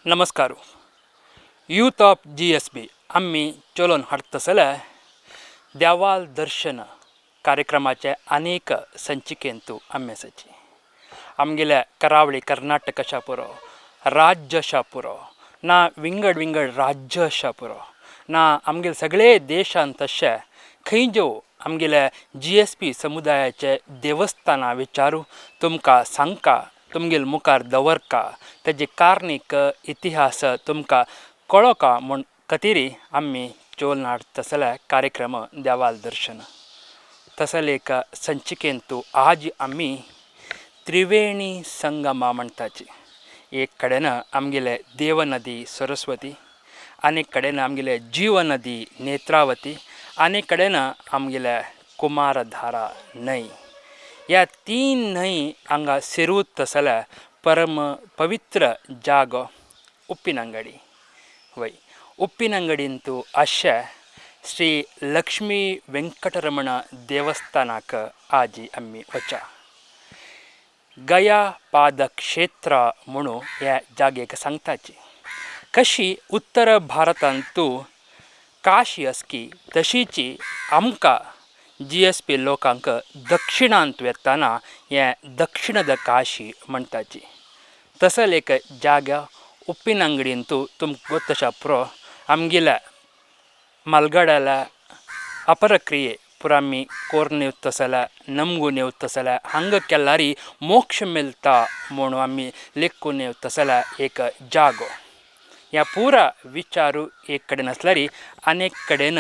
नमस्कार. Youth of GSB आम्ही चलोन हाडटसले देवाल दर्शन कार्यक्रमाचे अनेक संचिकेंतू आम्ही आसाची. आमगेल्या करावळी कर्नाटक अशा पुरो, राज्य अशा पुरो ना विंगड राज्य अशा पुरो ना आमगेले सगळे देशांत तशे खंयच्यो आमगेल्या GSB समुदायाचे देवस्थानां विचारू तुमकां सांगका, तुमगेल मुखार दवरका, तेजे कारणीक इतिहास तुमकां कळोवका म्हूण खातीर आमी चोल हाडटसले कार्यक्रम देवाल दर्शन. तसले एक संचिकेंतू आज आमी त्रिवेणी संगमा म्हणटाची. एक कडेन आमगेले देवनदी सरस्वती, आनी कडेन आमगेले जीवनदी नेत्रावती, आनी कडेन आमगेले कुमारधारा न्हंय. ह्या तीन न्हंय हांगा सेरूत तसल्या परम पवित्र जागो उप्पिनंगडी. वय उप्पिनंगडींतू अशे श्री लक्ष्मी वेंकटरमण देवस्थानाक आज आमी वचा. गया पादक्षेत्र म्हणून ह्या जागेक सांगताची. कशी उत्तर भारतांतू काशी असकी तशीची आमकां GSB लोकांक दक्षिणांत वेताना हे दक्षिणद काशी म्हणटाची. तसल एक जागा उप्पिनंगडींतू तुमकां गोतशा पुरो आमगेल्या मलगड्याला अपरक्रिये पुरो आमी कोरून येवतसल्या नमगून येवतसल्या हांगा केल्यारी मोक्ष मेळटा म्हणून आमी लेखून येवतसल्या एक जागो. ह्या पुरा विचारू एक कडेन आसल्यारी अनेक कडेन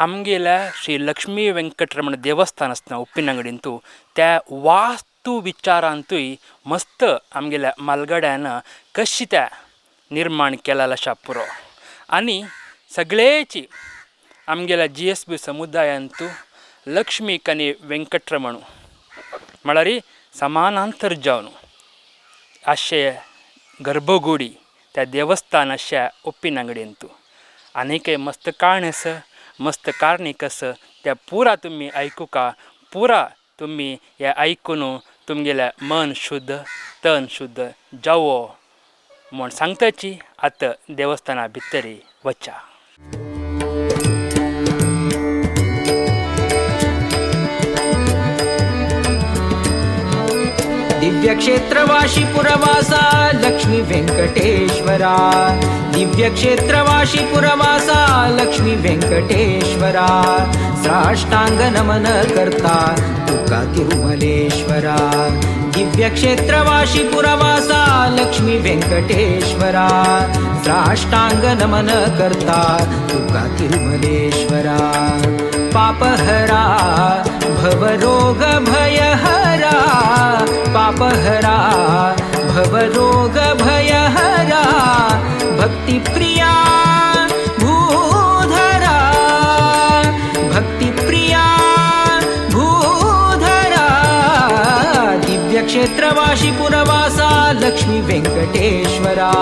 आमगेल्या श्री लक्ष्मी वेंकटरमण देवस्थान आसता उप्पिनंगडींतू त्या वास्तू विचारांतूय मस्त आमगेल्या मालगड्यान कशी त्या निर्माण केला अशा पुरो. आनी सगळेची आमगेल्या GSB समुदायांतू लक्ष्मीक आनी वेंकटरमण म्हळ्यार समानांतर जावन अशे गर्भगुडी त्या देवस्थान अशा उप्पिनंगडींतू आनीक मस्त काणस मस्त कारणीक आस त्या पुरा तुम्ही आयकुका. पुरा तुम्ही हे आयकून तुमगेल्या मन शुद्ध तन शुद्ध जावो म्हूण सांगताची आतां देवस्थाना भितर वचा. दिव्यक्षेत्रवाशी पुरवासा लक्ष्मी वेंकटेश्वरा. दिव्यक्षेत्रवाशी पुरवासा लक्ष्मी वेंकटेश्वरा. साष्टांग नमन करता तुका तिरुमलेश्वरा. दिव्यक्षेत्रवाशी पुरवासा लक्ष्मी वेंकटेश्वरा. साष्टांग नमन करता तुका तिरुमलेश्वरा. पापहरा भवरोग भयहरा. पापहरा भवरोग भयहरा. भक्तिप्रिया भूधरा. भक्तिप्रिया भूधरा. दिव्यक्षेत्रवाशी पुरवासा लक्ष्मी वेंकटेश्वरा.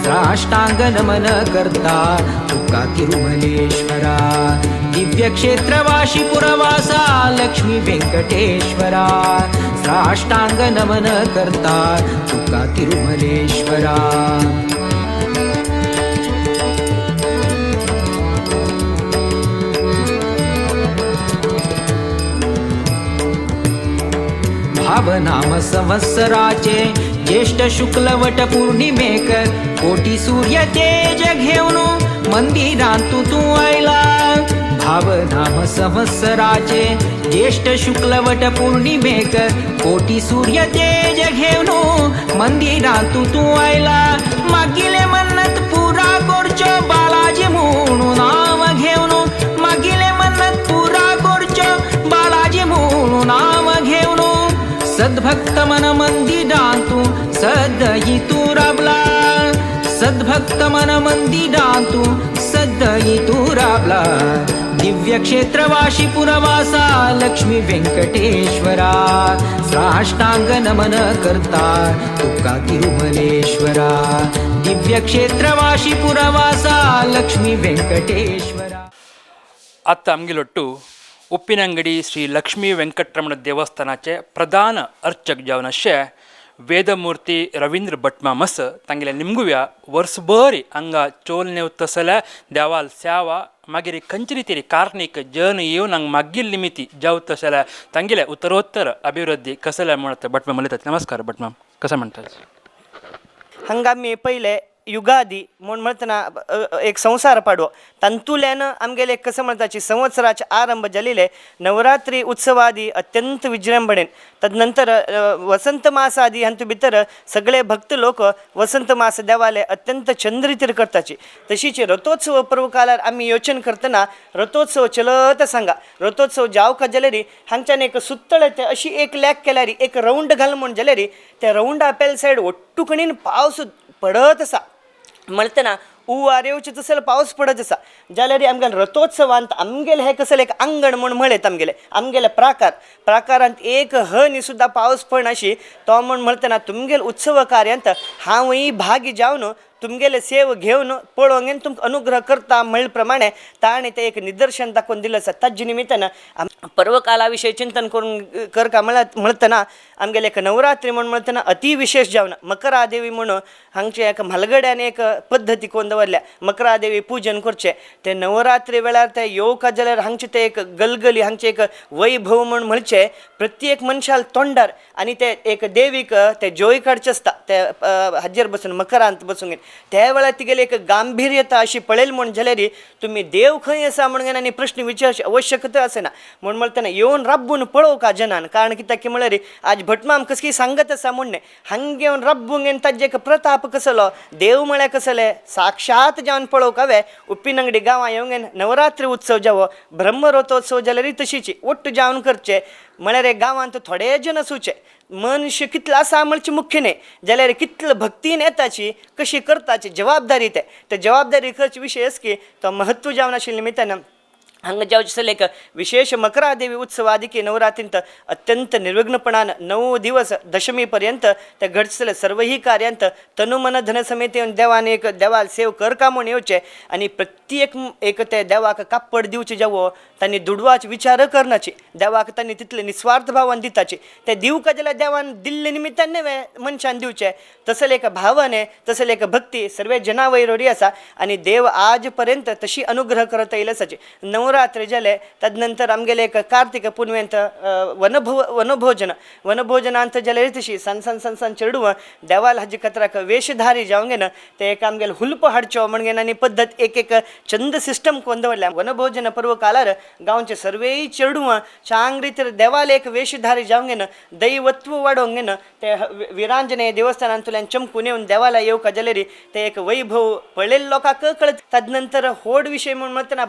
साष्टांग नमन करता तुका तिरुमलेश्वरा. दिव्यक्षेत्रवाशी पुरवासा लक्ष्मी वेंकटेश्वरा. साष्टांग नमन करता तुका तिरुमलेश्वरा. भावनाम संवत्सराचे ज्येष्ठ शुक्ल वट पौर्णिमेक कोटी सूर्य तेज घेऊन मंदिरांतू तू आयला. भावनाम संवत्सराचे ज्येष्ठ शुक्ल वट पौर्णिमेक कोटी सूर्य तेज घेऊन मंदिरांतू तू आयला. मागिले मन्नत पुरा करचो बालाजी म्हणून नाव घेऊन. मागिले मन्नत पुरा करचो बालाजी म्हणून नाव घेऊन. सद्भक्त मन मंदिरांतू सदयी तू राबला. सद्भक्त मन मंदिरांतू सदयी तू राबला. दिव्यक्षेत्रवाशी पुरवासा लक्ष्मी वेंकटेश्वरा. साष्टांग नमन करता तुका तिरुमलेश्वरा. दिव्यक्षेत्रवाशी पुरवासा लक्ष्मी वेंकटेश्वरा. आतां आमगेलोट्टू उप्पिनंगडी श्री लक्ष्मी वेंकटरमण देवस्थानाचे प्रधान अर्चक जावन अशे ವೇದಮೂರ್ತಿ ರವೀಂದ್ರ ಭಟ್ಮಾಮಸ್ ತಂಗಿಲೆ ನಿಮ್ಗುವ್ಯ ವರ್ಷಬೋರಿ ಹಂಗ ಚೋಲ್ ನೆವ್ ತಸಲ ದೇವಾಲ್ ಸ್ಯಾವ ಮಾಗಿರಿ ಕಂಚಿರಿತಿರಿ ಕಾರ್ಣಿಕ ಜನ ಇವು ನಂಗೆ ಮಗ್ಗಿಲ್ ನಿಮಿತಿ ಜಾವ್ ತಸಲ ತಂಗಿಲೆ ಉತ್ತರೋತ್ತರ ಅಭಿವೃದ್ಧಿ ಕಸಲ ಮಾಡತ್ತೆ ಭಟ್ಮ ಮಲಿತ नमस्कार भटमाम कसं म्हणतात हंगामी पहिले युगादी म्हण म्हणतना एक संसार पाडवो तंतुल्यानं आमगेले कसं म्हणताची संवत्सराचे आरंभ झालेले नवरात्री उत्सवादी अत्यंत विजृंभणेन तदनंतर वसंत मास आदी हांतू भितर सगळे भक्त लोक वसंत मास देवाले अत्यंत चंद्रितीर करताची तशीच रथोत्सव पर्व कालार आमी योचन करतना रथोत्सव चलत सांगा रथोत्सव जावका जाल्यारी हांगच्यान एक सुत्तळे ते अशी एक लॅक केल्यारी एक राऊंड घाल म्हण जाल्यारी त्या राऊंडा पेल सायड ओट्टुकणीन पावस पडत आसा म्हणटना उवार येवचे तसले पावस पडत आसा जाल्यार आमगेले रथोत्सवांत आमगेले हे कसले एक अंगण म्हण म्हळेत आमगेले प्राकारांत एक हनी सुद्दां पावस पडनाशी तो म्हण म्हणटना तुमगेले उत्सव कार्यांत हांवूय भागी जावन तुमगेले सेव घेवन पळोवंक तुमकां अनुग्रह करता म्हळे प्रमाणे ताणें तें एक निदर्शन दाखोवन दिलें आसा ताजे निमित्तान पर्वकाला विशयी चिंतन करून करता म्हणटना आमगेले एक नवरात्री म्हण म्हणटना अति विशेष जावन मकरादेवी म्हणून हांगचे एक म्हालगड्यान एक पद्दती करून दवरल्या मकरादेवी पूजन करचें ते नवरात्री वेळार ते येवका जाल्यार हांगचे ते एक गलगली हांगचे एक वैभव म्हण म्हणचें प्रत्येक मनशाल तोंडार आनी ते एक देवीक ते जोय काडचें आसता ते हाजेर बसून मकरांत बसून त्या वेळार तिगेली एक गांभीर्यता अशी पळयली म्हण जाल्यार तुमी देव खंय आसा म्हणून आनी प्रश्न विचारची आवश्यकता आसना म्हण म्हणटना येवन राबून पळोवका जनान कारण कित्याक की म्हळ्यार आज भटमाम कसली सांगत आसा म्हणणे हांगा येवन राबूंक ताजे एक प्रताप कसलो देव म्हळ्यार कसले साक्षात जावन पळोवक हांवें उप्पिनंगडी गांवां येवंक नवरात्री उत्सव जावो ब्रह्मरथोत्सव जाल्यार तशीची ओट्ट जावन करचे म्हळ्यार गांवांत थोडे जन आसूचे मनुष्य कितलो आसा म्हणचे मुख्य न्ही जाल्यार कितलो भक्तीन येताची कशी करताची जबाबदारी ते जबाबदारी करचे विशय की तो म्हत्व जावन आशिल्ले निमित्तान हांगा जावचे एक विशेष मकरादेवी उत्सव आदिकी नवरात्रींत अत्यंत निर्विघ्नपणान 9 दिवस दशमी पर्यंत ते घडचले सर्व ही कार्यांत तनुमन धन समेत येवन देवान एक देवाल सेव करका म्हूण येवचे आनी प्रत्येक एक ते देवाक कापड दिवचे जावो तांणी दुडवाच विचार करनाची देवाक तांणी तितले निस्वार्थ भावान दिताची ते दिवका जाल्यार देवान दिल्ले निमित्तान नवे मनशान दिवचे तसले एक भावने तसले एक भक्ती सर्वे जना वैरोरी आसा आनी देव आज पर्यंत तशी अनुग्रह करत येयले आसाची नवरात्री जाले तदनंतर आमगेले एक कार्तिक पुनवेंत वनभोजनांत जाल्यार तशी सन चेडूं देवाल हाजे कत्राक वेशधारी जावंक घेना ते एक आमगेले हुल्प हाडच्यो म्हण घेना आनी पद्दत एक छंद सिस्टम करून दवरल्या वनभोजन पर्व कालार गांवचे सर्वेय चेडूं चांग रितीर देवाल एक वेशधारी जावंक घेना दैवत्व वाडोवंक घेना ते विरांजनेय देवस्थानांतल्यान चमकून येवन देवाला येवका जाल्यार ते एक वैभव पळयले लोकांक कळत तदनंतर होड विशय म्हण म्हणटना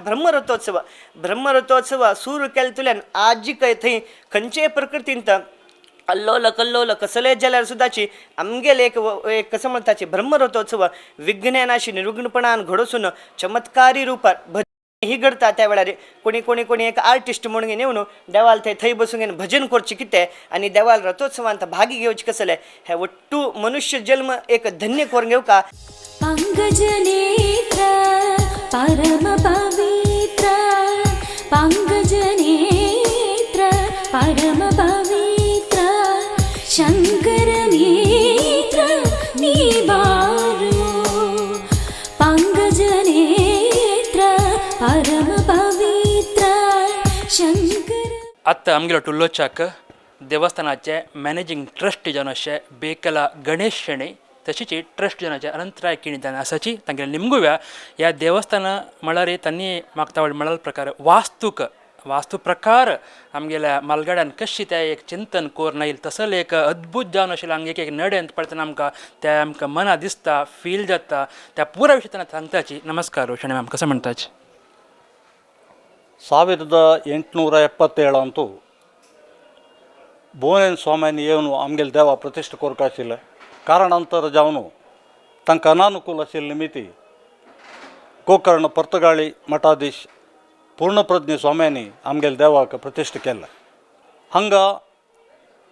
ब्रह्मरथोत्सव सुरू केले आज थंय खंयचे प्रकृतींत अल्लोल कल्लोल कसले जाल्यार सुद्दाची आमगेले एक कसं म्हणटाची ब्रह्मरथोत्सव विज्ञानाशी निर्विघ्नपणान घडोवसून चमत्कारी रुपार ही घडता त्या वेळार कोणी एक आर्टिस्ट म्हणून येवन देवाल थंय बसून घेवन भजन करचे कितें आनी देवाल रथोत्सवांत भागी घेवचे कसले हे वट्टू मनुष्य जल्म एक धन्य करून घेवका पंकजनेत्र परम पवित्र पंकजनेत्र परम पवित्र शंकर नेत्र निबारो पंकजनेत्र परम पवित्र शंकर आत्ता आमगेलो टुल्लोचाक देवस्थानाचे मॅनेजिंग ट्रस्ट जावन अशे बेकला गणेश शेणे तशीच ट्रस्ट जनाचे अनंतराय किणितान आसाची तांगेले निमगुव्या ह्या देवस्थाना म्हळ्यार तांणी म्हाका म्हळ्यार प्रकार वास्तू प्रकार आमगेल्या मालगाड्यान कशी ते एक चिंतन कोर येईल तसल एक अद्भुत जावन आशिल्लें हांगा एक नड्यांत पळयतना आमकां मना दिसता फील जाता त्या पुरा विशयान सांगताची नमस्कार रोशणी मॅम कसं म्हणटाची 1877 ಅಂತೂ ಬೋನೇನ್ ಸ್ವಾಮಿನಿ ಏನು ಆಮಗೆಲ್ ದೇವ ಪ್ರತಿಷ್ಠೆ ಕೊರಕಾಶಿಲ್ಲ ಕಾರಣಾಂತರ ಜಾವನು ತಂಕ ಅನಾನುಕೂಲ ಆशिल्ले निमित्ती गोकर्ण पर्तगाळी मठाधीश पूर्णप्रज्ञ स्वाम्यांनी आमगेल्या देवाक प्रतिश्ठे केला हांगा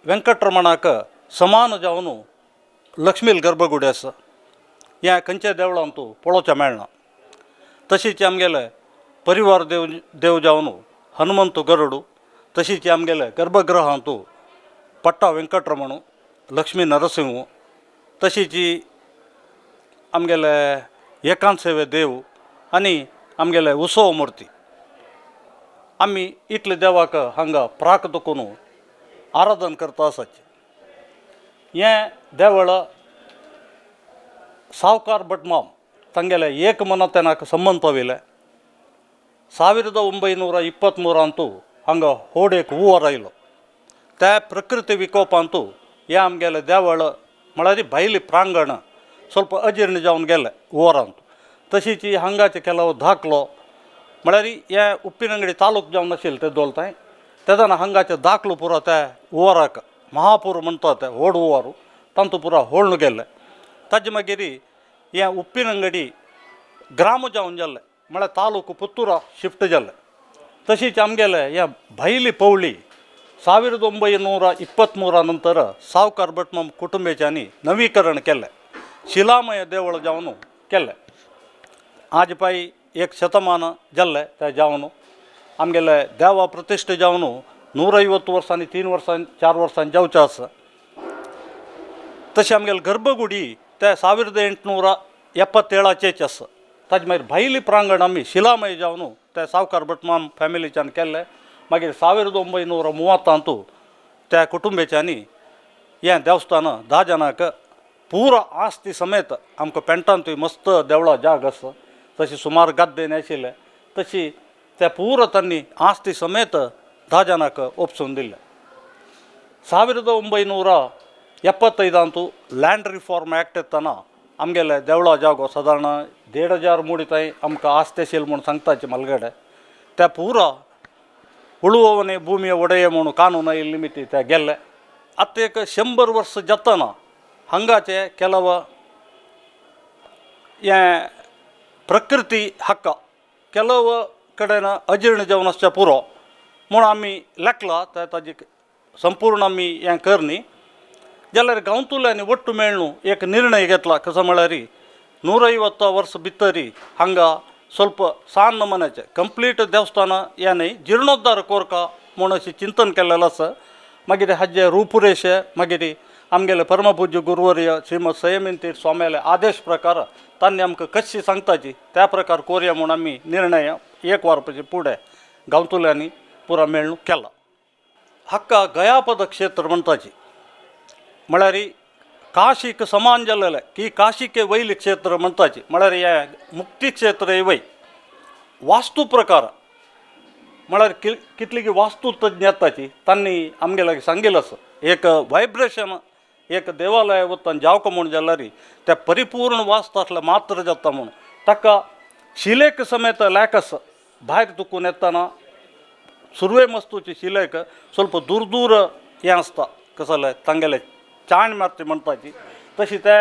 व्यंकटरमणाक समान जावन लक्ष्मील गर्भगुडी आसा ह्या खंयच्या देवळांतू पळोवचें मेळना तशीच आमगेले परिवार देव जावन हनुमंत गरुड तशीच आमगेले गर्भगृहांतू पट्टा व्यंकटरमण लक्ष्मी नरसिंह तशीची आमगेले एकांत सेवे देव आनी आमगेले उत्सव मूर्ती आमी इतले देवाक हांगा प्राक दखून आराधन करता आसाचे. हें देवळ सावकार भटमाम तांगेले एक मनातेनाक संबंध पाविले. 1923 हांगा व्हड एक हुंवार आयलो. त्या प्रकृती विकोपांतू हें आमगेलें देवळ म्हळ्यार भायली प्रांगण ಸ್ವಲ್ಪ अजीर्ण जावन गेलें हुंवारांत. तशीच हांगाचे केलो दाखलो म्हळ्यार हें उप्पिनंगडी तालूक जावन नाशिल्लें तें दोलताय तेदान हांगाचे दाखलो पुरो त्या हुंवाराक महापूर म्हणटा ते व्हड हुंवार तांतू पुरो होळून गेले. ताजे मागीर हें उप्पिनंगडी ग्राम जावन जाल्लें म्हळ्यार तालूक पुत्तुरा शिफ्ट जाल्लें. तशीच आमगेले ह्या भायली पवळी 1923 नंतर सावकार भटमाम कुटुंबियांनी नवीकरण केलें. शिलामय देवळ जावन केलें. आज पायी एक शतमान जाल्लें तें जावन आमगेले देवा प्रतिश्ठे जावन 150 वर्सांनी 3 वर्सांनी 4 वर्सांनी जावचें आसा. तशें आमगेले गर्भगुडी ते 1877चेच आसा. ताजे मागीर भायली प्रांगण आमी शिलामय जावन ते सावकार भटमाम फॅमिलीच्यान केल्ले. मागीर 1930 त्या कुटुंबियांनी हें देवस्थान 10 जणांक पुरो आस्ती समेत आमकां पेंटांतूय मस्त देवळा जाग आसा. तशी सुमार गद्दे नाशिल्ले तशी त्या पुरो तांणी आस्ती समेत 10 जणांक ओपसून दिल्ले. 1975 लँड रिफॉर्म एक्ट येतना आमगेले देवळा जागो सादारण 1500 मुडी ताईं आमकां आस्ती आशिल्ली म्हूण सांगताचे मलगडे. त्या पुरो उळवणे भूमी ಒಡೆಯ म्हणून कानून आयिल्ली मिती ते गेल्ले. आतां एक 100 वर्स जातना हांगाचे ಕೆಲವು हें प्रकृती हक्क ಕೆಲವು कडेन अजीर्ण जावन आसचे पुरो म्हूण आमी लेखला ताजी संपूर्ण आमी हें करनी जाल्यार गांवतुल्यांनी ಒಟ್ಟು मेळून एक निर्णय घेतला. कसो म्हळ्यार 150 वर्स भितरी हांगा ಸ್ವಲ್ಪ सान नमनाचे कंप्लीट देवस्थान हें न्ही जिर्णोद्धार कोरका म्हूण अशें चिंतन केल्लें आसा. मागीर हाजे रुपरेशे मागीर आमगेले परमपूज्य गुरुवर्य श्रीमद संयमीतीर्थ स्वाम्याले आदेश प्रकार तांणी आमकां कशी सांगताची त्या प्रकार कोरया म्हूण आमी निर्णय 1 वराचे फुडें गांवतुल्यांनी पुरो मेळून केला. हाका गयापद क्षेत्र म्हणटाची म्हळ्यार काशीक समान जाल्लेले की काशीके वयले क्षेत्र म्हणटाची म्हळ्यार हें मुक्ती क्षेत्र वय वास्तू प्रकार म्हळ्यार कितली वास्तू तज्ञ येताची तांणी आमगेले सांगिल्लें आसा. एक वायब्रेशन एक देवालय वतान जावका म्हूण जाल्यार त्या परिपूर्ण वास्तू आसल्यार मात्र जाता म्हूण ताका शिलेक समेत लॅक आसा. भायर तुकून येतना सुरवे मस्तूची शिलेक ಸ್ವಲ್ಪ दूर दूर हें आसता कसले तांगेले चाण मारची म्हणटाची तशी ते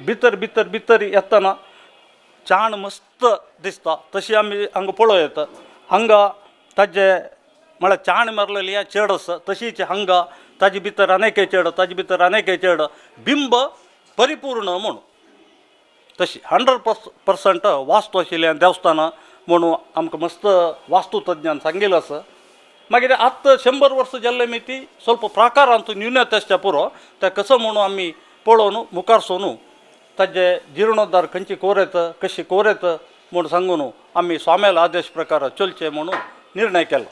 भितर भितर भितर येतना चाण मस्त दिसता. तशी आमी हांगा पळयत हांगा ताजे म्हळ्यार चाण मारलेली हें चेड आसा. तशीच हांगा ताजे भितर अनेक चेड ताजे भितर अनेक चेड बिंब परिपूर्ण म्हणून तशी 100% वास्तू आशिल्लें देवस्थान म्हणून आमकां मस्त वास्तुतज्ञान सांगिल्लें आसा. मागीर आतां 100 वर्स जाल्ले मिती ಸ್ವಲ್ಪ प्राकारांतू न्यूनत आसचे पुरो ते कसो म्हणून आमी पळोवन मुखार सोन ताजे जिर्णोद्धार खंयची कोरेत कशी कोरेत म्हूण सांगून आमी स्वाम्याले आदेश प्रकार चलचे म्हणून निर्णय केलो.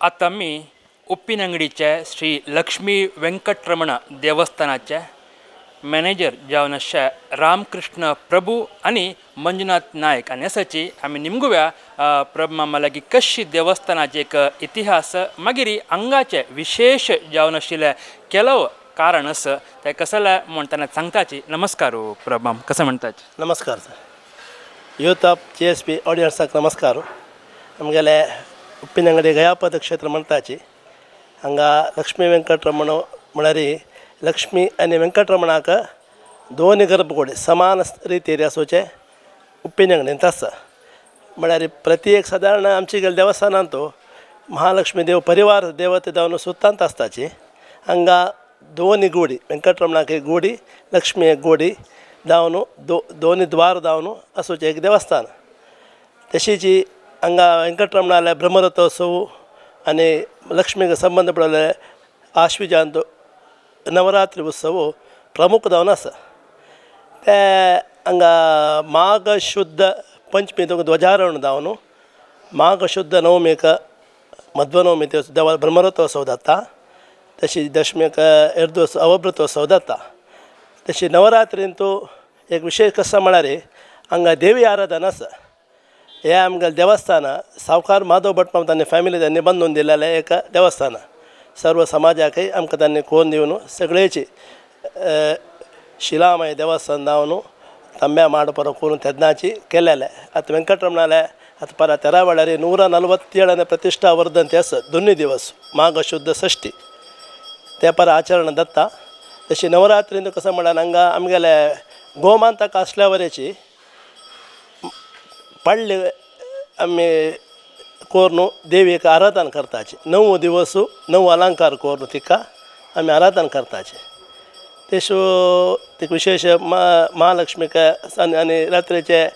आता आम्ही उप्पिनंगडीच्या श्री लक्ष्मी व्यंकटरमण देवस्थानाचे मॅनेजर जावन अशे रामकृष्ण प्रभू आणि मंजुनाथ नायक आनी असाची आमी निमगुव्या प्रभ मामालागी कशी देवस्थानाचे एक इतिहास मागीर हांगाचे विशेष जावन आशिल्ले केलो कारण असं ते कसं म्हणताना सांगताची. नमस्कार प्रभ माम, कसं म्हणताच? नमस्कार सर. यूथ ऑफ JSP ऑडियन्साक नमस्कार. आमगेले उप्पिनंगडी गयापद क्षेत्र म्हणटाची हांगा लक्ष्मी व्यंकटरमण म्हळ्यार लक्ष्मी आनी व्यंकटरमणाक दोन गर्भकुडी समान रितीर आसोवचे उप्पिनंगडींत आसा. म्हळ्यार प्रति एक सादारण आमची गेल्या देवस्थानांत महालक्ष्मी देव परिवार देवते जावन सुत्तांत आसताची. हांगा दोन गोडी व्यंकटरमणाक एक गोडी, लक्ष्मी एक गोडी जावन दोन्ही द्वार जावन आसोवचें एक देवस्थान. तशीच हांगा व्यंकटरमणाले ब्रह्मरथोत्सव आनी लक्ष्मीक संबंद पडले आश्विजांत नवरात्री उत्सव प्रमुख जावन आसा. ते हांगा माघ शुद्ध पंचमी ध्वजारोहण जावन माघ शुद्ध नवमीक मध्वनवमी देवा ब्रह्मरथोत्सव जाता. तशी दशमीक अर्धोत्सव अवभृतोत्सव जाता. तशी नवरात्रींत एक विशेष कसं म्हळ्यार हांगा देवी आराधना आसा. हे आमगेलें देवस्थान सावकार माधव भट तांणी फॅमिली त्यांनी बांदून दिलेलें एक देवस्थान. सर्व समाजाकय आमकां तांणी कोण दिवन सगळेची शिलामय देवस्थान जावन तांब्या माड पर करून तेदनाची केलेलें. आतां व्यंकटरमणाले आतां परा 13 वेळार 147 प्रतिश्ठा वर्धंती आसा. दोनूय दिवस माघ शुद्ध षष्ठी ते पर आचरण जाता. तशी नवरात्रींत कसं म्हळ्यार हांगा आमगेले गोमांतक आसल्या वरेची पडले आमी कोरून देवीक आराधना करताची. 9 दिवस 9 अलंकार कोरून तिका आमी आराधना करताची. तेशो तिका विशेष महालक्ष्मीक आनी रात्रीचे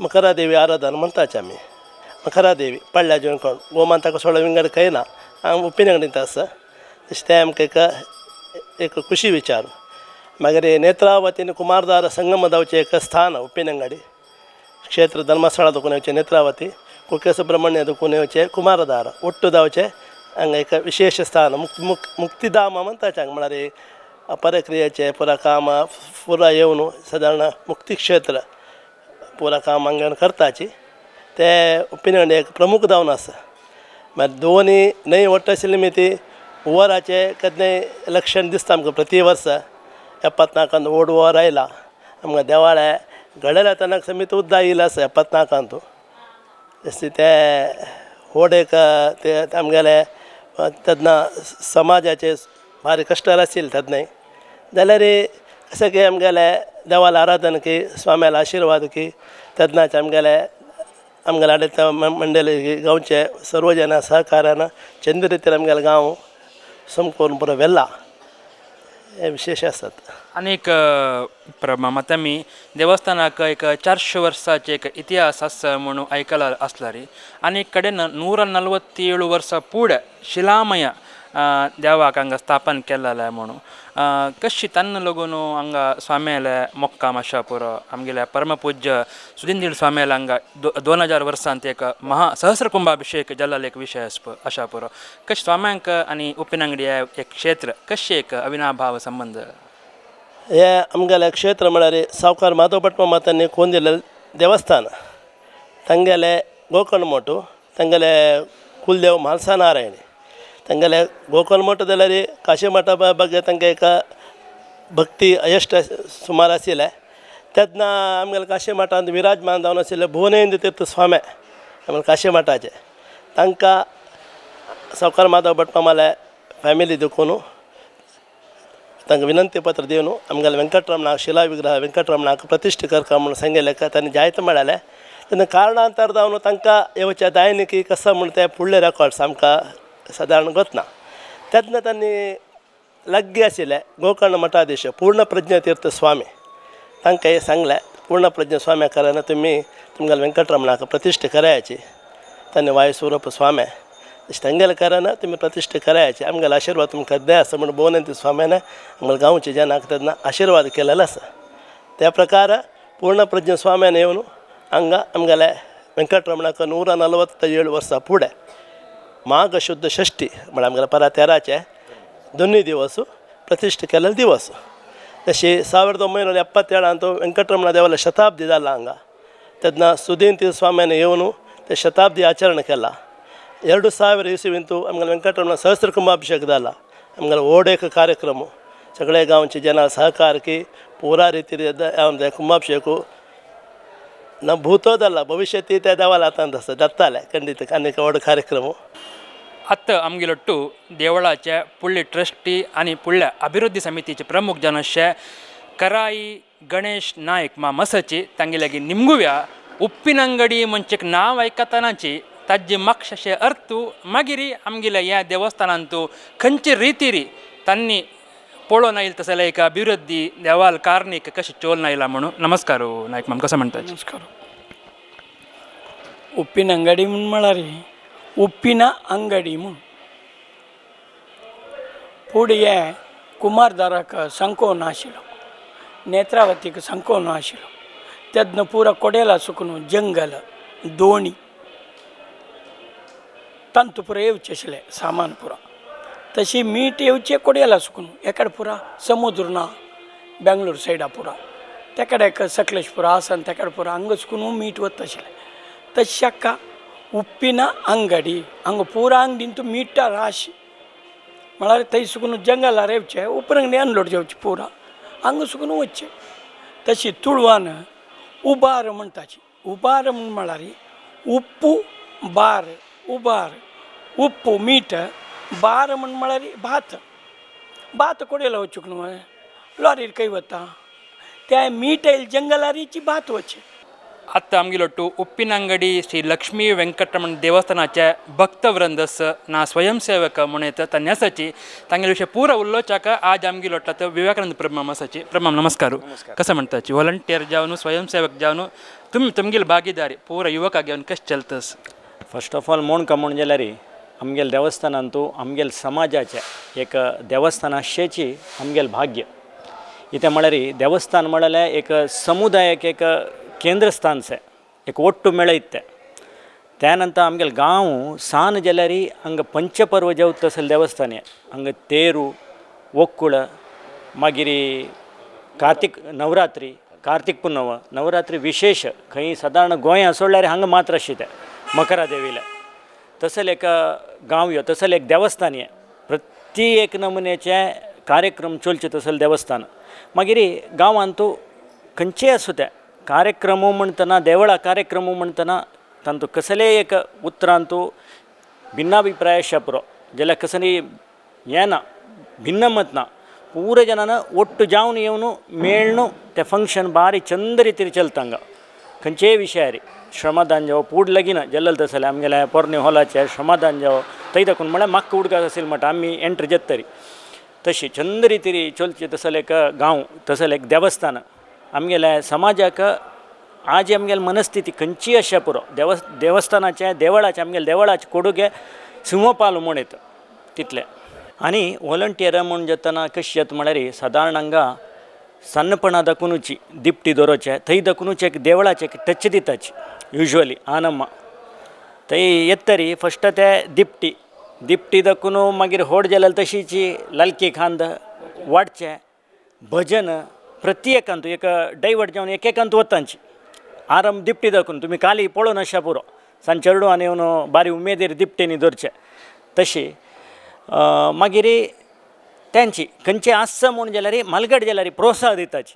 मकरादेवी आराधना म्हणटाचे आमी. मकरादेवी पडल्या जेवन कोण गोमांतक सोडा विंगड खंय ना, हांगा उप्पिनंगडींत आसा. तशें तें आमकां एक खुशी विचार. मागीर नेत्रावतीन कुमारधारा संगम जावचें एक स्थान उप्पिनंगडी क्षेत्र धर्मस्थळा दुखून येवचें नेत्रावती, कुके सुब्रह्मण्य दुखून येवचें कुमारधारा ಒಟ್ಟು जावचें हांगा एक विशेष स्थान मुक्तिधाम म्हणटाचे. हांगा म्हळ्यार परक्रियेचें पुरा काम पुरा येवन सादारण मुक्ती क्षेत्र पुरा काम हांगा करताची. ते उप्पिनंगडी एक प्रमुख जावन आसा. मागीर दोनी न्हंय वट्ट आशिल्ली मिती वराचे केन्नाय लक्षण दिसता आमकां. प्रति वर्स 74 व्हड वर आयला आमकां देवाळे घडयल्या तेन्ना समीत उद्दा येयला आसा 74. जशें ते व्हड एक ते आमगेले तेन्ना समाजाचे भारी कश्टार आशिल्ले तेन्नाय जाल्यार कशें की आमगेले देवाला आराधना की स्वाम्याला आशिर्वाद की तेन्नाचे आमगेले आडळीत मंडळी गांवचे सर्व जाणां सहकार्यान चंद रितीन आमगेले गांव समकोरून पुरो वेल्ला. हे विशेष आसात. आनीक प्रमाण आतां आमी देवस्थानाक एक 400 वर्सांचे एक इतिहास आसा म्हणून आयकला आसला रे. आनी कडेन 147 वर्सां पुढे शिलामय देवाक हांगा स्थापन केलेलें म्हणून कशी तेन्ना लागून हांगा स्वाम्याले मोक्काम आशा पुरो आमगेल्या परमपूज्य सुदींदील स्वाम्याला हांगा 2000 वर्सांत एक सहस्र कुंभाभिषेक जाल्लो एक विशय आशा पुरो. कशें स्वाम्यांक आनी उप्पिनंगडी एक क्षेत्र कशें एक अविनाभाव संबंध? हे आमगेलें क्षेत्र म्हळ्यार सावकार माधव भट मामातांनी कोण दिलेलें देवस्थान. तांगेले गोकर्ण मोठ, तांगेले कुलदेव म्हालसा नारायणी, तांगेले गोकर्ण मोठ जाल्यार काशी मठा ಬಗ್ಗೆ तांकां एक भक्ती अयश्ट सुमार आशिल्ले. तेन्ना आमगेले काशी मठांत विराजमान जावन आशिल्ले भुवनेंद्र तीर्थ स्वामी आमगेले काशी मठाचे तांकां सावकार माधव भट मामाले फॅमिली देखून तांकां विनंती पत्र दिवन आमगेले व्यंकटरमणाक शिला विग्रह व्यंकटरमणाक प्रतिश्ठ करता म्हणून सांगिल्लें. तांणी जायते मेळ्ळें. तेन्ना कारणांतर जावन तांकां येवच्या दायनिकी कसं म्हण ते फुडले रेकॉर्ड्स आमकां सादारण वतना. तेन्ना तांणी लग्गी आशिल्ले गोकर्ण मठाधीश पूर्ण प्रज्ञ तीर्थ स्वामी तांकां हे सांगलें पूर्ण प्रज्ञ स्वामी कारण तुमी तुमगेले व्यंकटरमणाक प्रतिश्ठ करायची. तांणी वायुस्वरूप स्वामी तशें तांगेले कारण तुमी प्रतिश्ठ करायची. आमगेलो आशिर्वाद तुमकां दे असं म्हणून भुवनेंद्र स्वाम्यान आमगेल्या गांवच्या जनाक तेन्ना आशिर्वाद केलेलो आसा. त्या प्रकार पूर्ण प्रज्ञ स्वाम्यान येवन हांगा आमगेले व्यंकटरमणाक 147 वर्सां फुडें माघ शुद्ध षष्टी म्हळ्यार आमगेल्या परा 13चे दोनूय दिवस प्रतिश्ठा केलेले दिवस. जशी 1977 तो ವೆಂಕಟರಮಣ ದೇವಾಲಯ ಶತಾಬ್ದಿ जाला हांगा तेन्ना सुदीन तीर्थ स्वाम्यान येवन ते शताब्दी आचरण केला. 2000 इसवींतू आमगेल्या ವೆಂಕಟರಮಣ सहस्त्र कुंभाभिषेक जाला. आमगेल्या व्हड एक कार्यक्रम सगळे गांवचे जना सहकार की पुरा रितीन कुंभाभिषेक ना भूतो जाला भविष्यात त्या देवाला आतां तसं जाताले खंडीत आनीक व्हड कार्यक्रम. आत्ता आमगेलोट्टू देवळाचे पुळ्ळे ट्रस्टी आणि पुळ्ळ्या अभिवृद्धी समितीचे प्रमुख जन अशे कराई गणेश नायक मसची तांगेल्यागी निमगुव्या उप्पिनंगडी म्हणचेक नाव आयकतानाची ताजे मक्षशे अर्थू मागिरी आमगेल्या ह्या देवस्थानांतू खंयचे रितीरी तांणी पळोवन आयला तसले एक अभिवृद्धी देवाल कारणीक कशें चोलन आयला म्हणून. नमस्कार नायक माम कसं म्हणटा. नमस्कार. उप्पिन अंगडी म्हूण म्हळ्यार उप्पिना अंगडी म्हूण फुडें हे कुमारदाराक संको नाशिल्लो, नेत्रावतीक संको नाशिल्लो. तेदन पुरा कोडेला सुकून जंगल दोणी तंतू पुरा येवचे आशिल्ले सामान पुरा. तशी मीठ येवचे कोडेला सुकून एकडे पुरा समुद्र ना बेंगलोर सायडा पुरा तेकडे सकलेशपुरा आसन तेकडे पुरा हांगा सुकून मीठ वता आशिल्लें. तशाका उप्पिन अंगडी हांगा पुरा अंगडींतू मीठा राशी म्हळ्यार थंय सुकून जंगलार येवचे उपरंगडी अनलोड जेवचे पुरा हांगा सुकून वचचे. तशी तुळवान उबार म्हणटाची. उबार म्हूण म्हळ्यार उप्पू बार उबार उप्पू मीठ बार म्हूण म्हळ्यार भात भात कोडेला वचूक न्हू लॉरीर खंय वता त्या मीठ येयले जंगलारीची भात वचे. आत्ता आमगेलोट्टू उप्पिनंगडी श्री लक्ष्मी ವೆಂಕಟರಮಣ देवस्थानाचे भक्तवृंदस ना स्वयंसेवक म्हणून येतं तन्यासाची तांगेले विषय पुरा उल्लोचाक आज आमगेलोट्टात विवेकानंद प्रभम असाची. प्रभम नमस्कार. कसं म्हणटाची व्हॉलंटियर जावन स्वयंसेवक जावन तुमगेली भागीदारी पुरा युवकाक घेवन कशें चलतस. फर्स्ट ऑफ ऑल म्हूण का म्हण जाल्यार आमगेल्या देवस्थानांतू आमगेल्या समाजाचे एक देवस्थान आसचेची आमगेलें भाग्य. इथे म्हळ्यार देवस्थान म्हळ्यार एक समुदायाक एक केंद्रस्थान से एक ಒಟ್ಟು मेळयते. त्यानंतर आमगेले गांव सान जाल्यार हांगा पंचपर्व जेवता तसले देवस्थान हांगा तेरू ಒಕ್ಕುಳ मागीर कार्तिक नवरात्री कार्तिक पुनव नवरात्री विशेष खंय सादारण गोंया सोडल्यार हांगा मात्र अशें तें मकरा देवीले तसले एक गांव यो तसले एक देवस्थान हे प्रती एक नमुन्याचे कार्यक्रम चलचे तसले देवस्थान. मागीर गांवांतू खंयचेय आसूं ते कार्यक्रम म्हणटना देवळा कार्यक्रम म्हणटना तांतू कसले एक उतरांतू भिन्नाभिप्राय आसचे पुरो जाल्यार कसली हें ना भिन्न मत ना पूरे जनान ಒಟ್ಟು जावन येवन मेळून तें फंक्शन बारी चंद रितीन चलता हांगा. खंयचेय विशयार श्रमदान जावं पूड लगीन जल्लल तसलें आमगेल्या पोरणे हॉलाचें श्रमदान जावं थंय दाखोवन म्हळ्यार म्हाका उदकाक आशिल्लें म्हणटा आमी एंट्री जाता तरी तशी चंद रितीन चलचे तसलें एक गांव तसलें एक देवस्थान आमगेल्या समाजाक आज आमगेली मनस्थिती खंयची अशें पुरो देवस्थानाचे देवळाचे आमगेल्या देवळाचे कोडुगे सिंहपाल म्हूण येता तितले. आनी वॉलंटियर म्हूण जेतना कशें जाता म्हळ्यार सादारण हांगा सन्नपणा दाखोवनूची दिपटी दवरचे थंय दाखोवनूच एक देवळाचे एक टच दिताची युजली आनम्मा थंय येतरी फस्ट ते दिपटी दाखोवन मागीर होड जाल्यार तशीची लालकी खांद वाडचे भजन प्रत्येकांतू एक डायवर्ट जावन एकेकांत वतांची आरंभ दिपटी दाखोवन तुमी काली पळोवन अशा पुरो सांचेरडू आनी येवन बारी उमेदीर दिपटेनी दवरचे. तशी मागीर तेंची खंयचें आसचा म्हूण जाल्यार मालगड जाल्यार प्रोत्साह दिताची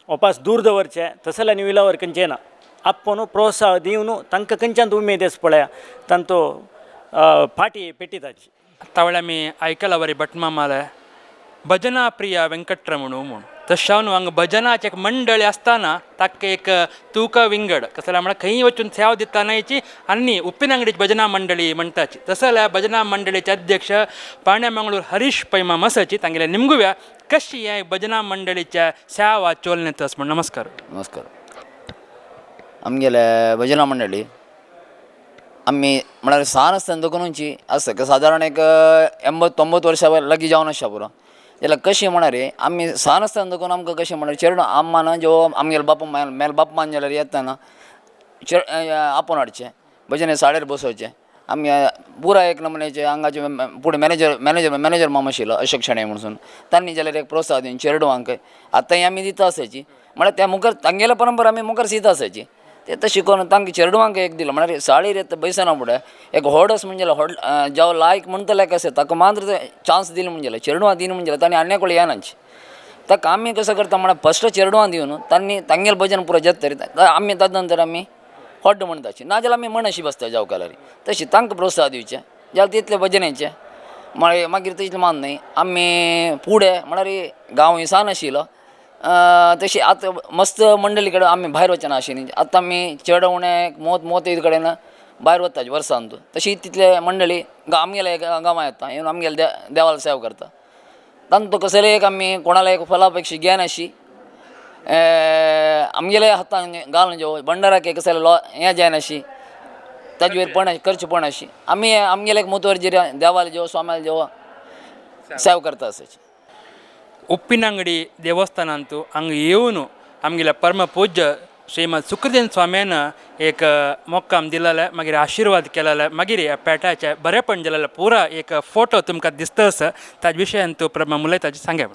वपास दूर दवरचे तसले आनी विलावर खंयचें ना आप्पून प्रोत्साह दिवन तांकां खंयच्यान उमेद येस पळया तांतो फाटी पेटिताची. तावळे आमी आयकला बरी भटमामाले भजना प्रिया ವೆಂಕಟರಮಣ म्हणून तशावन हांगा भजनाची एक मंडळी आसतना ताका एक तुका विंगड कसं म्हळ्यार खंय वचून सेवा दितानाची आनी उप्पिनंगडीची भजना मंडळी म्हणटाची. तसं जाल्यार भजना मंडळीचे अध्यक्ष पाण्या मंगळूर हरीश पैमा मसाची तांगेल्या निमगुव्या कशी ह्या भजना मंडळीच्या सेवा चोलन येतस म्हण. नमस्कार. नमस्कार. आमगेले भजना मंडळी आम्ही म्हळ्यार सान आसतना दोनूंची आसा सादारण एक 80-90 वर्सां लागीं जावन आसा पुरो जाल्यार कशें म्हळ्यार आमी सान आसतना देखून आमकां कशें म्हळ्यार चेडूं आम्मान जेवो आमगेले बाप मेल बाप मान जाल्यार येतना आपोवन हाडचें भजन साडेर बसोवचें आम्ही पुरा एक नमुन्याचे हांगाचे पुढे मॅनेजर मामा आशिल्लो अशोक शेणे म्हणून तांणी जाल्यार एक प्रोत्साहन दिवन चेडवांक आतांय आमी दिता आसाची म्हळ्यार त्या मुखार तांगेल्या परंपरा आमी मुखार सीत आसाची ते तशें करून तांकां चेडवांक एक दिलो म्हळ्यार साळीर येता बैसना फुडें एक व्हडस म्हणजे जाव लायक म्हणटले कशें ताका मात्र चान्स दिलो म्हणजे चेडवां दिलो म्हणजे तांणी आनी कोण येनाची ताका आमी कसं करता म्हळ्यार फस्ट चेडवां दिवन तांणी तांगेलें भजन पुरो जेत तरी आमी ताजे नंतर आमी हॉट म्हणटाची नाजाल्यार आमी म्हण अशी बसता जावकालारी तशी तांकां प्रोत्साहन दिवचें जाल्यार तितलें भजनेचें म्हळ्यार मागीर तितलें मान न्ही आमी फुडें म्हळ्यार गांव हिसान आशिल्लो तशी आतां मस्त मंडळी कडेन आमी भायर वचना आशिल्लीं आतां आमी चेडवणे मोत कडेन भायर वताची वर्सान तशी तितले मंडळी आमगेले गांवां येता येवन आमगेले देवाला सेवा करता तांतूं कसले एक आमी कोणाला एक फलापेक्षा घेनाशी आमगेले हातान घालून जेव भंडाराक एक कसले हें जायनाशी ताजे वयर पण खर्च पडनाशी आमी आमगेले एक मुतवर्जी देवाला जेव स्वाम्याला जेव सेवा करता आसाची ಉಪ್ಪಿನಂಗಡಿ ದೇವಸ್ಥಾನಂತೂ ಹಂಗೆ येवन आमगेल्या परम पूज्य श्रीमद सुखदेव स्वाम्यान एक मोक्काम दिलेले मागीर आशिर्वाद केलेले मागीर ह्या पेटाचे बरेपण जालेले पुरा एक फोटो तुमकां दिसता आसा ताजे विशयान तूं प्रभा उलयताचे सांगे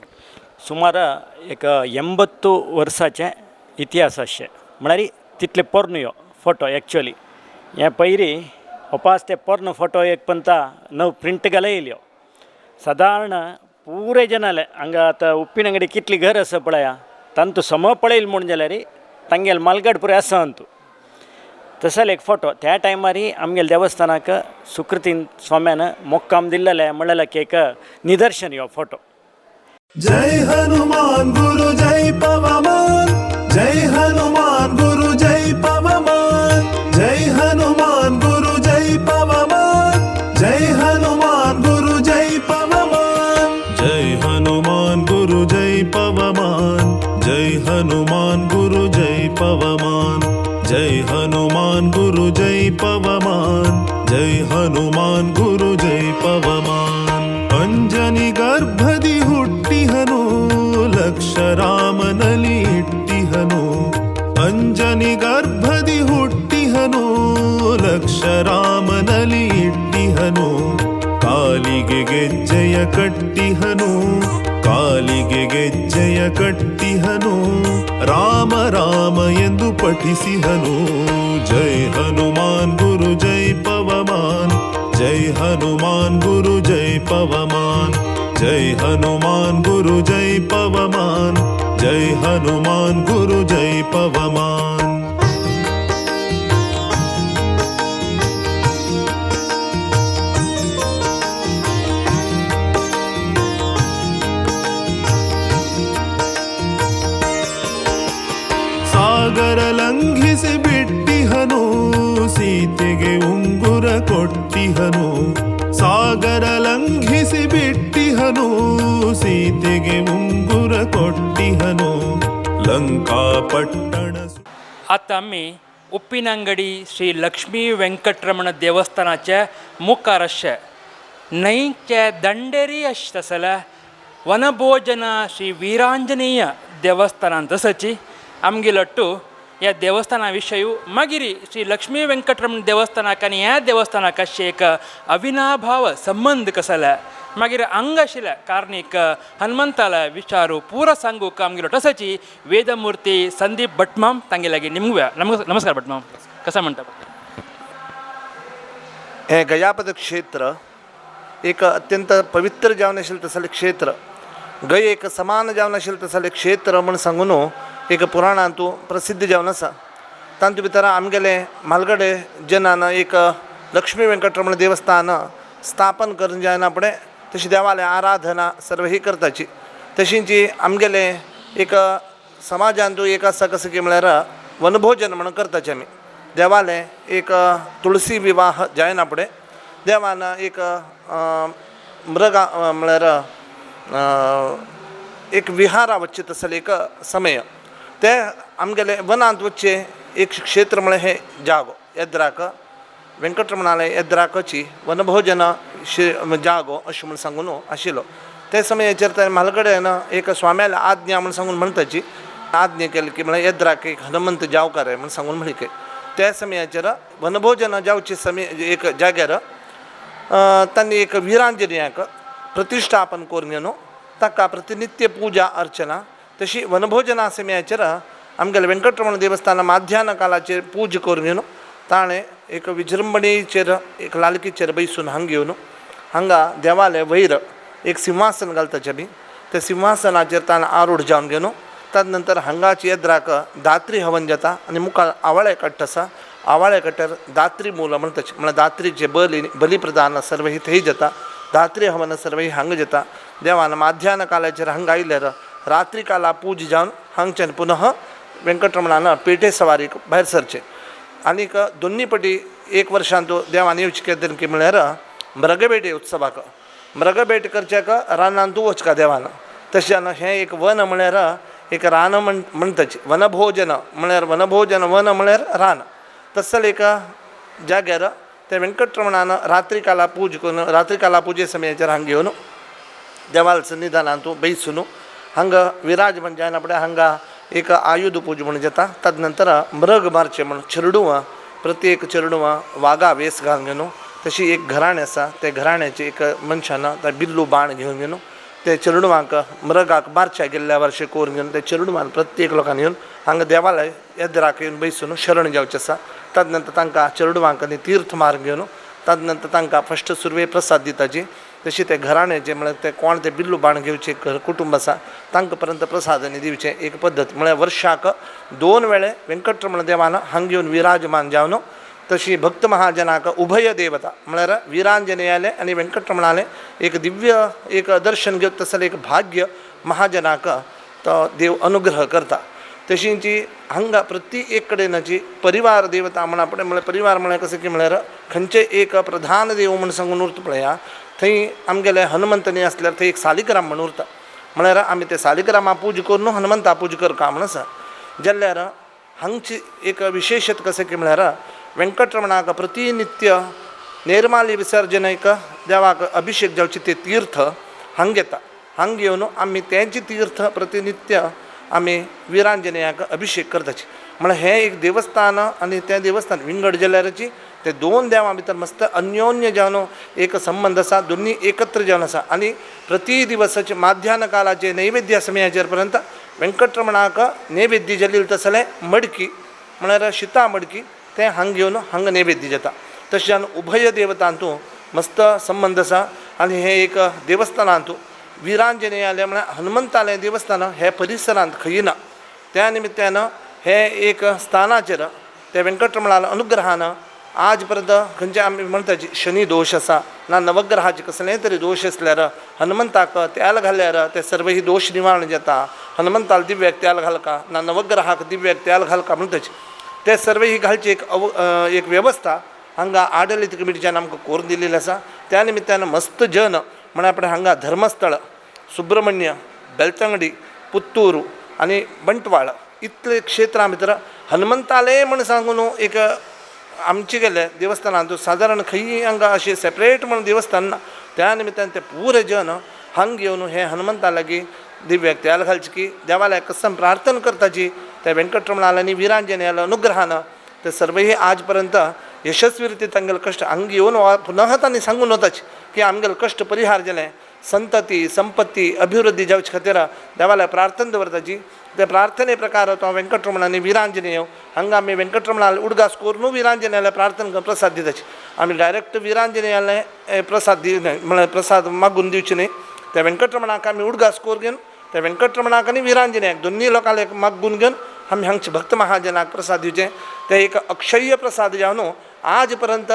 सुमार एक 80 वर्साचें इतिहास अशें म्हळ्यार तितले पोरन ह्यो फोटो एक्चुअली हे पयरी अपास ते पोरन फोटो एक पंता नव प्रिंट घाले येयल्यो सादारण पुरे जनाले हांगा आतां उप्पिनंगडी कितली घर आसा पळया तांतू सम पळयल म्हूण जाल्यार तांगेल मालगड पुरे आसा अंतू तसले एक फोटो त्या टायमार आमगेल्या देवस्थानाक सुकृतीन स्वाम्यान मोक्काम दिल्लेले म्हणलें की एक निदर्शन हो फोटो जय हनुमान गुरु जय पवमान जय हनुमान गुरु जय पवमान जय हनुमान गुरु जय पवमान जय हनुमान गुरु जय पवमान जय हनुमान गुरु जय पवमान जय हनुमान गुरु जय पवमान जय हनुमान गुरु जय पवमान जय हनुमान गुरु जय पवमान अंजनी गर्भदि हुट्टिहनु लक्ष रामनली इट्टिहनु अंजनी गर्भदि हुट्टिहनु लक्ष रामनली इट्टिहनु कालिगे ಗೆಜ್ಜೆಯ ಕಟ್ಟಿಹನು ಕಾಲಿಗೆ ಗೆಜ್ಜೆಯ ಕಟ್ಟಿಹನು ರಾಮ ರಾಮ ಎಂದು ಪಠಿಸಿಹನು ಜೈ ಹನುಮಾನ್ ಗುರು ಜೈ ಪವಮಾನ್ जय हनुमान गुरु जय पवमान जय हनुमान गुरु जय पवमान जय हनुमान गुरु जय पवमान ಸಾಗರ ಲಂಘಿಸಿ ಬಿಟ್ಟಿಹನು ಸೀತೆಗೆ ಉಂಗುರ ಕೊಟ್ಟಿಹನು ಸಾಗರ ಲಂಘಿಸಿ ಬಿಟ್ಟಿಹನು ಸೀತೆಗೆ ಉಂಗುರ ಕೊಟ್ಟಿಹನು ಲಂಕಾಪಟ್ಟಣ आता आमी उप्पिनंगडी श्री लक्ष्मी वेंकटरमण देवस्थानाचे मुखार अशें न्हंयचे दंडेरी अशें तसले वनभोजन श्री वीरांजनेय देवस्थानांत तसची आमगेलो टू ह्या देवस्थाना विशयी मागीर श्री लक्ष्मी वेंकटरमण देवस्थानाक आनी ह्या देवस्थानाक अशें एक अविनाभाव संबंध कसले मागीर हांग आशिल्ल्या कारणीक हनुमंताला विचारू पुरो सांगूक आमगेलो टसाची वेदमूर्ती संदीप भटमाम तांगे लागीं निमगुया नमस्कार भटमाम कसा म्हणटा हे गयापद क्षेत्र एक अत्यंत पवित्र जावन आशिल्लें तसलें क्षेत्र गय एक समान जावन आशिल्लें तसलें क्षेत्र म्हूण सांगून एक पुराणांतू प्रसिद्ध जावन आसा तांतू भितर आमगेले म्हालगडे जनान एक लक्ष्मी वेंकटरमण देवस्थान स्थापन करून जायना फुडें तशी देवालय आराधना सर्व ही करताची तशींच आमगेले एक समाजांतू एक आसा कशें की म्हळ्यार वनभोजन म्हणून करताचे आमी देवालय एक तुळसी विवाह जायना फुडें देवान एक मृगा म्हळ्यार एक विहारा वच्चे तसले एक समय ते आमगेले वनांत वच्चे एक क्षेत्र म्हळ्यार हे जागो येद्राक वेंकटरमणालय येद्राकची वनभोजन जागो अशें म्हूण सांगून आशिल्लो ते समयाचेर ते म्हालगड्यान एक स्वाम्याला आज्ञा म्हूण सांगून म्हणटाची आज्ञा केली की म्हळ्यार येद्राक एक हनुमंत जावकार म्हूण सांगून म्हणली त्या समयाचेर वनभोजन जावचे समय एक जाग्यार तांणी एक विरांजनेक प्रतिश्ठापन करून घेवन ताका प्रतिनित्य पूजा अर्चना तशी वनभोजना समयाचेर आमगेले वेंकटरमण देवस्थान माध्यान कालाचेर पूज करून घेवन ताणें एक विजृंभणेचेर एक लालकीचेर बैसून हांगा येवन हांगा देवालय वयर एक सिंहासन घालताचें बी त्या सिंहासनाचेर ताणें आरूढ जावन घेवन ताजे नंतर हांगाची येद्राक दात्री हवन जाता आनी मुखार आवाळे कट्ट आसा आवाळे कट्ट्यार दात्री मूल म्हणटाचे म्हळ्यार दात्रीचे बलिप्रदान सर्व ही थंय जाता दात्री हवन सर्व ही हांगा जाता देवान माध्यान कालाचेर हांगा आयल्यार रात्री काला पूज जावन हांगच्यान पुनः वेंकटरमणान पेटे सवारीक भायर सरचें आनीक दोन्ही पटी एक वर्सांतू देवान येवचें केदें की म्हळ्यार मृगबेटे उत्सवाक मृगबेट करच्याक रानांतू वचका देवान तशें हें एक वन म्हळ्यार एक रान म्हणटाची वनभोजन म्हळ्यार वनभोजन वन म्हळ्यार रान तसले एका जाग्यार त्या वेंकटरमणान रात्री काला पूज करून रात्री काला पुजे समयाचेर हांगा येवन देवाल सन्निधानांतू बैसून हांगा विराजमान जायना फुडें हांगा एक आयुध पूज म्हणून जाता ताजे नंतर मृग मारचे म्हणून चेडुवां प्रत्येक चेडुवां वागा वेस घालून घेवन तशी एक घराणें आसा त्या घराण्याचे एक मनशान त्या बिल्लू बाण घेवन घेवन ते चेडुवांक मृगाक मारच्या गेल्ल्या वर्षी करून घेवन ते चेडुवान प्रत्येक लोकांनी येवन हांगा देवालय येद्राक येवन बैसून शरण जावचें आसा ताजे नंतर तांकां चेडुवांक तीर्थ मार्ग घेवन ताजे नंतर तांकां फस्ट सुरवे प्रसाद दिताची तशी ते घराण्याचे म्हळ्यार ते कोण ते बिल्लू बाण घेवचे कुटुंब आसा तांकां पर्यंत प्रसादांनी दिवचे एक पद्दत म्हळ्यार वर्षाक 2 वेळे वेंकटरमण देवान हांगा येवन विराजमान जावन तशी भक्त महाजनाक उभय देवता म्हळ्यार विरांजनेयाले आनी वेंकटरमणाले एक दिव्य एक दर्शन घेवन तसलें एक भाग्य महाजनाक तो देव अनुग्रह करता तशींची हांगा प्रती एक कडेनाची परिवार देवता म्हणा पळय म्हळ्यार परिवार म्हळ्यार कशें की म्हळ्यार खंयचे एक प्रधान देव म्हूण सांगून उरता पळया थंय आमगेले हनुमंतनी आसल्यार थंय एक सालिग्राम म्हणून उरता म्हळ्यार आमी ते सालिग्रामा पूज करून हनुमंता पूज करता म्हणून आसा जाल्यार हांगची एक विशेशत कशें की म्हळ्यार वेंकटरमणाक प्रतिनित्य निर्माली विसर्जनेक देवाक अभिषेक जावचे ते तीर्थ हांगा येता हांगा येवन आमी तेंचे तीर्थ प्रतिनित्य आमी विरांजनेयाक अभिषेक करताची म्हळ्यार हें एक देवस्थान आनी तें देवस्थान विंगड जाल्यारची ते 2 देवां भितर मस्त अन्योन्य जावन एक संबंध आसा दोन्ही एकत्र जावन आसा आनी प्रति दिवसाचे माध्यान कालाचे नैवेद्य समयाचेर पर्यंत वेंकटरमणाक नैवेद्य जाल्लें तसलें मडकी म्हळ्यार शिता मडकी तें हांगा घेवन हांगा नैवेद्य जाता तशें उभय देवतांतू मस्त संबंध आसा आनी हें एक देवस्थानांतू विरांजनेयालय म्हळ्यार हनुमंतालय देवस्थान हे परिसरांत खंय ना त्या निमित्तान हे एक स्थानाचेर त्या वेंकटरमणाला अनुग्रहान आज पर्यंत खंयचे आमी म्हणटाची शनी दोश आसा ना नवग्रहाचे कसलेय तरी दोश आसल्यार हनुमंताक त्याल घाल्यार ते सर्व ही दोश निवारण जाता हनुमंताल दिव्याक त्याल घालका ना नवग्रहाक दिव्याक त्याल घालका म्हणटाची ते सर्व ही घालची एक वेवस्था हांगा आडಳಿತ कमिटीच्यान आमकां करून दिलेली आसा त्या निमित्तान मस्त जन म्हळ्यार आपण हांगा धर्मस्थळ सुब्रमण्य बेलतंगडी पुत्तूर आनी बंटवाळ इतले क्षेत्रां भितर हनुमंतालय म्हण सांगून एक आमचे गेले देवस्थानांतू सादारण खंय हांगा अशें सेपरेट म्हण देवस्थान ना त्या निमित्तान ते पुरे जन हांगा येवन हे हनुमंता लागीं दिव्याक त्याल घालची की देवालयाक कसम प्रार्थना करताची त्या वेंकटरमणालांनी विरांजनेयाला अनुग्रहान ते सर्वही आज पर्यंत यशस्वी रीती तांगेले कश्ट हांगा येवन पुनः तांणी सांगून वताची की आमगेले कश्ट परिहार जालें संतती संपत्ती अभिवृद्धी जावचे खातीर देवालय प्रार्थना दवरताची ते प्रार्थने प्रकार तो वेंकटरमणांनी विरांजनेय हांगा आमी वेंकटरमणाला उडगास करून विरांजनेयाला प्रार्थना प्रसाद दिताची आमी डायरेक्ट विरांजनेयाला प्रसाद म्हळ्यार प्रसाद मागून दिवचे न्ही त्या वेंकटरमणाक आमी उडगास करून घेवन त्या वेंकटरमणाक आनी विरांजनेयाक दोन्ही लोकांक मागून घेवन आमी हांगचे भक्त महाजनाक प्रसाद दिवचे ते एक अक्षय प्रसाद जावन आज पर्यंत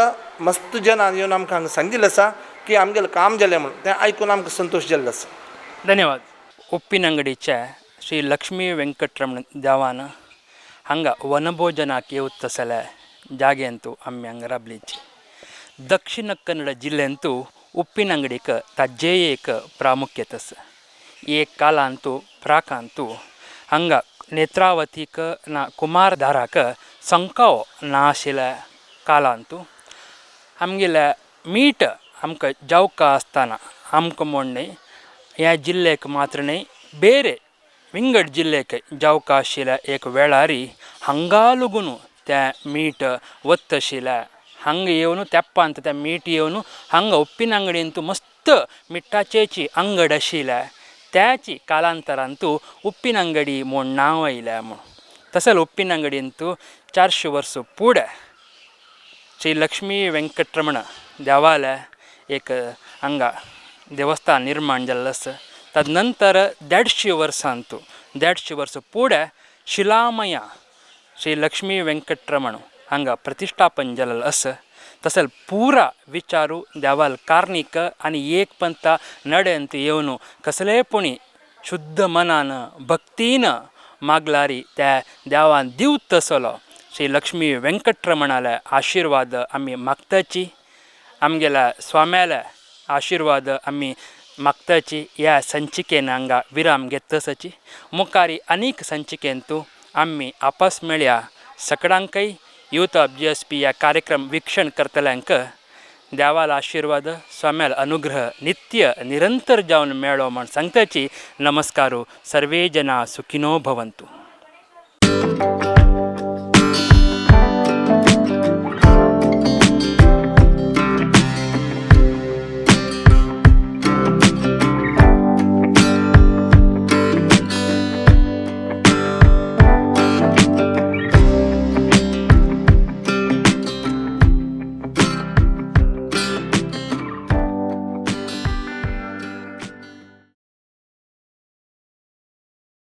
मस्त जनान येवन आमकां हांगा सांगिल्लें आसा की आमगेलें काम जालें म्हणून तें आयकून आमकां संतोश जाल्लो आसा धन्यवाद उप्पिनंगडीच्या श्री लक्ष्मी वेंकटरमण देवान हांगा वनभोजनाक येवत तसल्या जाग्यांतू आमी हांगा राबलीची दक्षिण कन्नड जिल्ल्यांतू उप्पिनंगडीक ताजे एक प्रामुख्यत आसा एक कालांतू प्राकांतू हांगा नेत्रावतीक ना कुमारधाराक संकाव ना आशिल्ल्या कालांतू आमगेल्या मीठ आमकां जावका आसतना आमकां म्हणणे ह्या जिल्ल्याक मात्र न्ही बेरे विंगड जिल्ल्याक जावका आशिल्ल्या एक वेळारी हांगा लागून त्या मीठ वत्तशिला हंಗೆ येवन तेप्ಪ ಅಂತ त्या मीठ येवन हंಗೆ उप्पिನ अंगडी ಅಂತೂ मस्त मिठाचेची अंगड आशिला त्याची कालांतरांतू उप्पिನ अंगडी म्हूण नांव आयल्या म्हूण तसंच उप्पिನ अंगडी ಅಂತೂ 400 वर्ष पुढे श्री लक्ष्मी वेंकटरमण देवालय एक हांगा देवस्थान निर्माण जाल्लें आसा तदनंतर 150 वर्सांतू 150 वर्स पुढे शिलामया श्री लक्ष्मी वेंकटरमण हांगा प्रतिश्ठापन जाल्लें आसा तसंच पुरा विचारू देवाल कार्णिक आनी एक पंथ नड्यांत येवन कसलेपणी शुद्ध मनान भक्तीन मागलारी त्या देवान दिवं तसलो श्री लक्ष्मी वेंकटरमणाले आशिर्वाद आमी मागताची आमगेल्या स्वाम्याले आशिर्वाद आमी मागताची ह्या संचिकेन हांगा विराम घेतसाची मुखारी अनेक संचिकेंतू आमी आपस मेळया सगळ्यांकय यूथ ऑफ GSP ह्या कार्यक्रम वीक्षण करतल्यांक देवाल आशिर्वाद स्वाम्याल अनुग्रह नित्य निरंतर जावन मेळो म्हण सांगताची नमस्कारू सर्वे जना सुखिनो भवंतु.